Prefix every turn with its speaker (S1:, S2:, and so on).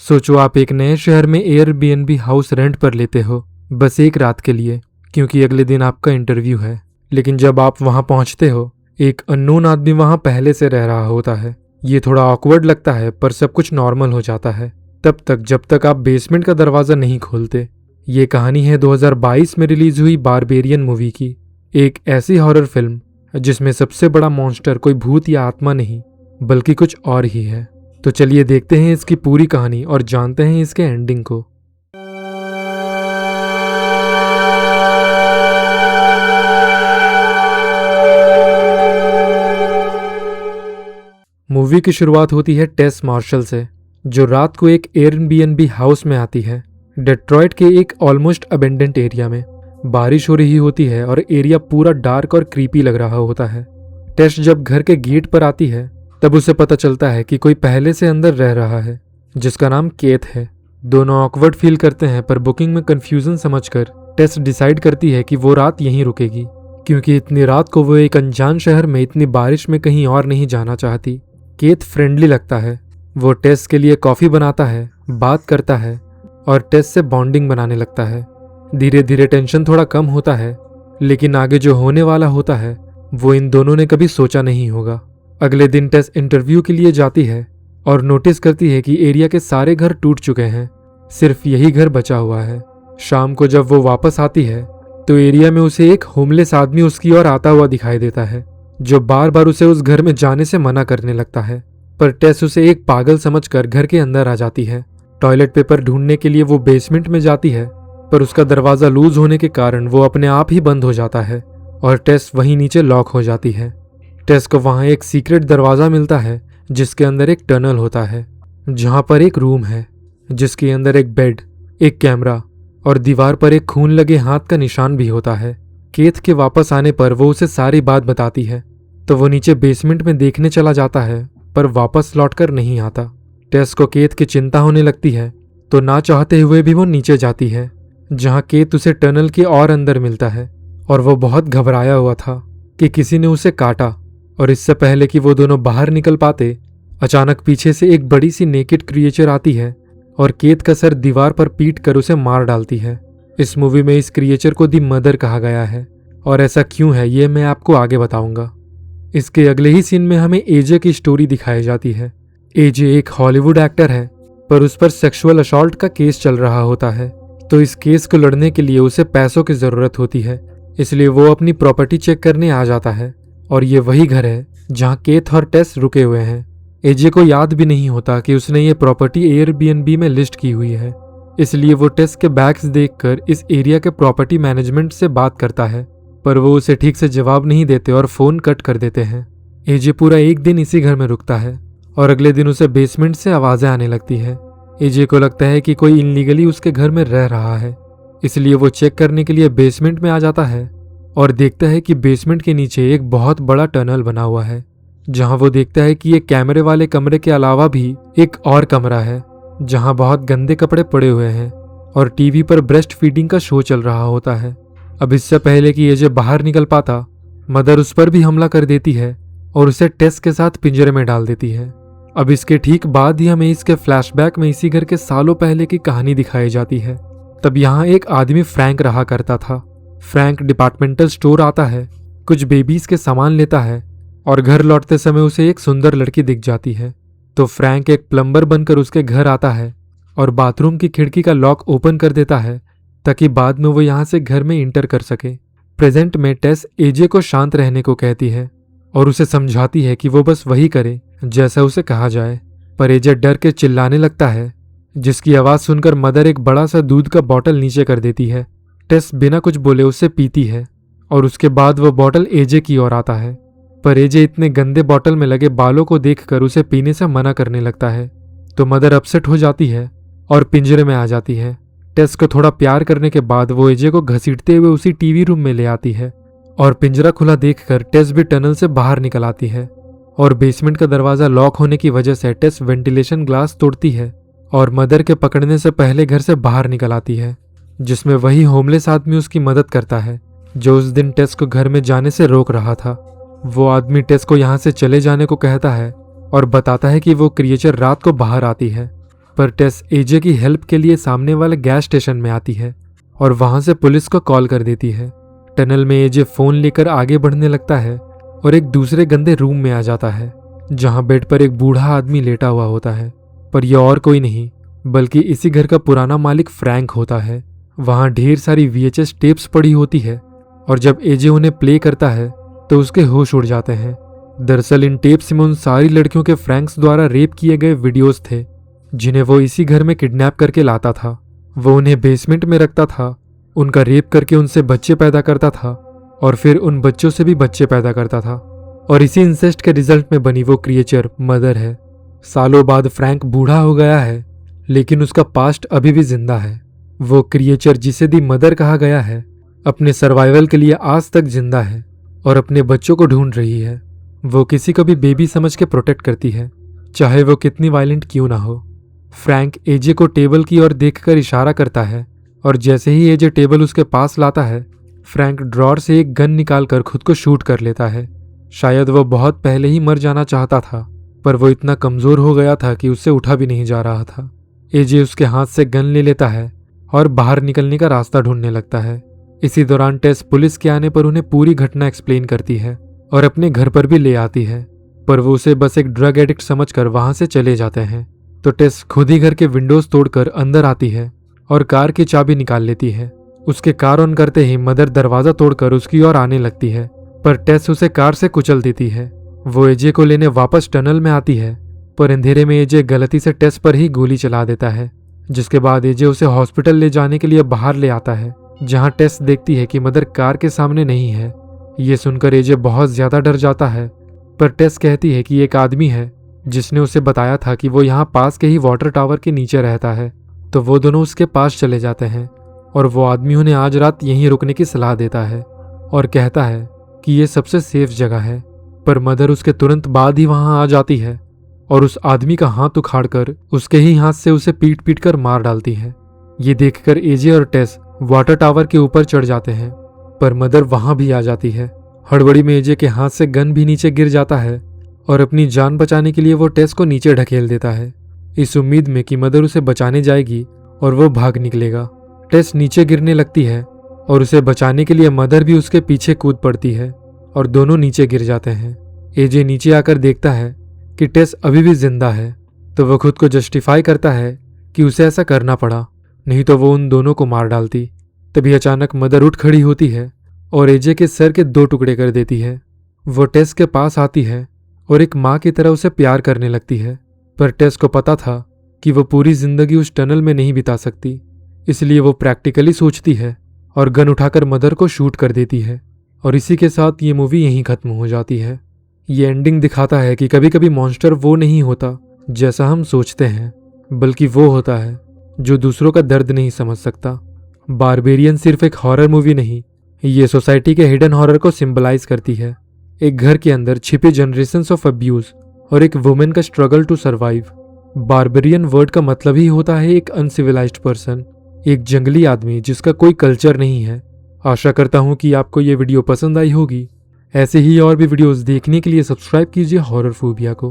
S1: सोचो आप एक नए शहर में एयरबीएनबी हाउस रेंट पर लेते हो, बस एक रात के लिए, क्योंकि अगले दिन आपका इंटरव्यू है। लेकिन जब आप वहां पहुंचते हो, एक अननोन आदमी वहां पहले से रह रहा होता है। ये थोड़ा ऑकवर्ड लगता है, पर सब कुछ नॉर्मल हो जाता है तब तक जब तक आप बेसमेंट का दरवाजा नहीं खोलते। ये कहानी है 2022 में रिलीज हुई बारबेरियन मूवी की, एक ऐसी हॉरर फिल्म जिसमें सबसे बड़ा मॉन्स्टर कोई भूत या आत्मा नहीं, बल्कि कुछ और ही है। तो चलिए देखते हैं इसकी पूरी कहानी और जानते हैं इसके एंडिंग को। मूवी की शुरुआत होती है टेस मार्शल से, जो रात को एक एयरबीएनबी हाउस में आती है। डेट्रॉयट के एक ऑलमोस्ट अबेंडेंट एरिया में बारिश हो रही होती है और एरिया पूरा डार्क और क्रीपी लग रहा होता है। टेस जब घर के गेट पर आती है तब उसे पता चलता है कि कोई पहले से अंदर रह रहा है, जिसका नाम केथ है। दोनों ऑकवर्ड फील करते हैं, पर बुकिंग में कंफ्यूजन समझकर टेस डिसाइड करती है कि वो रात यहीं रुकेगी, क्योंकि इतनी रात को वो एक अनजान शहर में इतनी बारिश में कहीं और नहीं जाना चाहती। केथ फ्रेंडली लगता है, वो टेस के लिए कॉफ़ी बनाता है, बात करता है और टेस से बॉन्डिंग बनाने लगता है। धीरे धीरे टेंशन थोड़ा कम होता है, लेकिन आगे जो होने वाला होता है वो इन दोनों ने कभी सोचा नहीं होगा। अगले दिन टेस इंटरव्यू के लिए जाती है और नोटिस करती है कि एरिया के सारे घर टूट चुके हैं, सिर्फ यही घर बचा हुआ है। शाम को जब वो वापस आती है तो एरिया में उसे एक होमलेस आदमी उसकी ओर आता हुआ दिखाई देता है, जो बार बार उसे उस घर में जाने से मना करने लगता है। पर टेस उसे एक पागल समझकर घर के अंदर आ जाती है। टॉयलेट पेपर ढूंढने के लिए वो बेसमेंट में जाती है, पर उसका दरवाजा लूज होने के कारण वो अपने आप ही बंद हो जाता है और टेस वहीं नीचे लॉक हो जाती है। टेस को वहां एक सीक्रेट दरवाजा मिलता है, जिसके अंदर एक टनल होता है, जहां पर एक रूम है जिसके अंदर एक बेड, एक कैमरा और दीवार पर एक खून लगे हाथ का निशान भी होता है। केथ के वापस आने पर वो उसे सारी बात बताती है, तो वो नीचे बेसमेंट में देखने चला जाता है, पर वापस लौटकर नहीं आता। टेस को केथ की चिंता होने लगती है, तो ना चाहते हुए भी वो नीचे जाती है, जहां केथ उसे टनल के और अंदर मिलता है और वो बहुत घबराया हुआ था कि किसी ने उसे काटा। और इससे पहले कि वो दोनों बाहर निकल पाते, अचानक पीछे से एक बड़ी सी नेकेड क्रिएचर आती है और केथ का सर दीवार पर पीट कर उसे मार डालती है। इस मूवी में इस क्रिएचर को दी मदर कहा गया है, और ऐसा क्यों है ये मैं आपको आगे बताऊंगा। इसके अगले ही सीन में हमें एजे की स्टोरी दिखाई जाती है। एजे एक हॉलीवुड एक्टर है, पर उस पर सेक्सुअल असॉल्ट का केस चल रहा होता है, तो इस केस को लड़ने के लिए उसे पैसों की जरूरत होती है, इसलिए वो अपनी प्रॉपर्टी चेक करने आ जाता है। और ये वही घर है जहां केथ और टेस रुके हुए हैं। एजे को याद भी नहीं होता कि उसने ये प्रॉपर्टी एयरबीएनबी में लिस्ट की हुई है, इसलिए वो टेस के बैग्स देखकर इस एरिया के प्रॉपर्टी मैनेजमेंट से बात करता है, पर वो उसे ठीक से जवाब नहीं देते और फोन कट कर देते हैं। एजे पूरा एक दिन इसी घर में रुकता है और अगले दिन उसे बेसमेंट से आवाजें आने लगती है। एजे को लगता है कि कोई इनलीगली उसके घर में रह रहा है, इसलिए वो चेक करने के लिए बेसमेंट में आ जाता है और देखता है कि बेसमेंट के नीचे एक बहुत बड़ा टनल बना हुआ है, जहां वो देखता है कि एक कैमरे वाले कमरे के अलावा भी एक और कमरा है, जहां बहुत गंदे कपड़े पड़े हुए हैं और टीवी पर ब्रेस्ट फीडिंग का शो चल रहा होता है। अब इससे पहले कि एजे बाहर निकल पाता, मदर उस पर भी हमला कर देती है और उसे टेस के साथ पिंजरे में डाल देती है। अब इसके ठीक बाद ही हमें इसके फ्लैशबैक में इसी घर के सालों पहले की कहानी दिखाई जाती है। तब यहाँ एक आदमी फ्रैंक रहा करता था। फ्रैंक डिपार्टमेंटल स्टोर आता है, कुछ बेबीज के सामान लेता है और घर लौटते समय उसे एक सुंदर लड़की दिख जाती है, तो फ्रैंक एक प्लम्बर बनकर उसके घर आता है और बाथरूम की खिड़की का लॉक ओपन कर देता है ताकि बाद में वो यहाँ से घर में इंटर कर सके। प्रेजेंट में टेस एजे को शांत रहने को कहती है और उसे समझाती है कि वो बस वही करे जैसा उसे कहा जाए, पर एजे डर के चिल्लाने लगता है, जिसकी आवाज़ सुनकर मदर एक बड़ा सा दूध का बॉटल नीचे कर देती है। टेस बिना कुछ बोले उसे पीती है और उसके बाद वो बॉटल एजे की ओर आता है, पर एजे इतने गंदे बॉटल में लगे बालों को देखकर उसे पीने से मना करने लगता है, तो मदर अपसेट हो जाती है और पिंजरे में आ जाती है। टेस को थोड़ा प्यार करने के बाद वो एजे को घसीटते हुए उसी टीवी रूम में ले आती है और पिंजरा खुला देखकर टेस भी टनल से बाहर निकल आती है और बेसमेंट का दरवाजा लॉक होने की वजह से टेस वेंटिलेशन ग्लास तोड़ती है और मदर के पकड़ने से पहले घर से बाहर निकल आती है, जिसमें वही होमलेस आदमी उसकी मदद करता है जो उस दिन टेस को घर में जाने से रोक रहा था। वो आदमी टेस को यहाँ से चले जाने को कहता है और बताता है कि वो क्रिएचर रात को बाहर आती है पर टेस एजे की हेल्प के लिए सामने वाले गैस स्टेशन में आती है और वहां से पुलिस को कॉल कर देती है। टनल में एजे फोन लेकर आगे बढ़ने लगता है और एक दूसरे गंदे रूम में आ जाता है जहां बेड पर एक बूढ़ा आदमी लेटा हुआ होता है, पर यह और कोई नहीं बल्कि इसी घर का पुराना मालिक फ्रैंक होता है। वहां ढेर सारी VHS टेप्स पड़ी होती है और जब एजे उन्हें प्ले करता है तो उसके होश उड़ जाते हैं। दरअसल इन टेप्स में उन सारी लड़कियों के फ्रैंक्स द्वारा रेप किए गए वीडियोस थे जिन्हें वो इसी घर में किडनैप करके लाता था। वो उन्हें बेसमेंट में रखता था, उनका रेप करके उनसे बच्चे पैदा करता था और फिर उन बच्चों से भी बच्चे पैदा करता था। और इसी इंसेस्ट के रिजल्ट में बनी वो क्रिएचर मदर है। सालों बाद फ्रैंक बूढ़ा हो गया है लेकिन उसका पास्ट अभी भी जिंदा है। वो क्रिएचर जिसे दी मदर कहा गया है अपने सर्वाइवल के लिए आज तक जिंदा है और अपने बच्चों को ढूंढ रही है। वो किसी को भी बेबी समझ के प्रोटेक्ट करती है, चाहे वो कितनी वायलेंट क्यों ना हो। फ्रैंक एजे को टेबल की ओर देखकर इशारा करता है और जैसे ही एजे टेबल उसके पास लाता है, फ्रैंक ड्रॉर से एक गन निकालकर खुद को शूट कर लेता है। शायद वो बहुत पहले ही मर जाना चाहता था, पर वो इतना कमजोर हो गया था कि उससे उठा भी नहीं जा रहा था। एजे उसके हाथ से गन ले लेता है और बाहर निकलने का रास्ता ढूंढने लगता है। इसी दौरान टेस पुलिस के आने पर उन्हें पूरी घटना एक्सप्लेन करती है और अपने घर पर भी ले आती है, पर वो उसे बस एक ड्रग एडिक्ट समझकर वहां से चले जाते हैं। तो टेस खुद ही घर के विंडोज तोड़कर अंदर आती है और कार की चाबी निकाल लेती है। उसके कार ऑन करते ही मदर दरवाजा तोड़कर उसकी ओर आने लगती है, पर टेस उसे कार से कुचल देती है। वो एजे को लेने वापस टनल में आती है, पर अंधेरे में एजे गलती से टेस पर ही गोली चला देता है, जिसके बाद एजे उसे हॉस्पिटल ले जाने के लिए बाहर ले आता है, जहां टेस देखती है कि मदर कार के सामने नहीं है। ये सुनकर एजे बहुत ज्यादा डर जाता है, पर टेस कहती है कि एक आदमी है जिसने उसे बताया था कि वो यहाँ पास के ही वाटर टावर के नीचे रहता है। तो वो दोनों उसके पास चले जाते हैं और वो आदमी उन्हें आज रात यहीं रुकने की सलाह देता है और कहता है कि ये सबसे सेफ जगह है। पर मदर उसके तुरंत बाद ही वहां आ जाती है और उस आदमी का हाथ उखाड़कर उसके ही हाथ से उसे पीट पीट कर मार डालती है। ये देखकर एजे और टेस वाटर टावर के ऊपर चढ़ जाते हैं, पर मदर वहां भी आ जाती है। हड़बड़ी में एजे के हाथ से गन भी नीचे गिर जाता है और अपनी जान बचाने के लिए वो टेस को नीचे ढकेल देता है, इस उम्मीद में कि मदर उसे बचाने जाएगी और वो भाग निकलेगा। टेस नीचे गिरने लगती है और उसे बचाने के लिए मदर भी उसके पीछे कूद पड़ती है और दोनों नीचे गिर जाते हैं। एजे नीचे आकर देखता है कि टेस अभी भी जिंदा है, तो वो खुद को जस्टिफाई करता है कि उसे ऐसा करना पड़ा, नहीं तो वो उन दोनों को मार डालती। तभी अचानक मदर उठ खड़ी होती है और एजे के सर के 2 टुकड़े कर देती है। वो टेस के पास आती है और एक माँ की तरह उसे प्यार करने लगती है, पर टेस को पता था कि वो पूरी जिंदगी उस टनल में नहीं बिता सकती, इसलिए वो प्रैक्टिकली सोचती है और गन उठाकर मदर को शूट कर देती है। और इसी के साथ ये मूवी यहीं खत्म हो जाती है। ये एंडिंग दिखाता है कि कभी कभी मॉन्स्टर वो नहीं होता जैसा हम सोचते हैं, बल्कि वो होता है जो दूसरों का दर्द नहीं समझ सकता। बारबेरियन सिर्फ एक हॉरर मूवी नहीं, ये सोसाइटी के हिडन हॉरर को सिंबलाइज करती है। एक घर के अंदर छिपे जनरेशंस ऑफ अब्यूज और एक वुमेन का struggle to survive. Barbarian word का मतलब ही होता है एक अनसिविलाइज्ड पर्सन, एक जंगली आदमी जिसका कोई कल्चर नहीं है। आशा करता हूँ कि आपको ये वीडियो पसंद आई होगी। ऐसे ही और भी वीडियोस देखने के लिए सब्सक्राइब कीजिए हॉरर फोबिया को।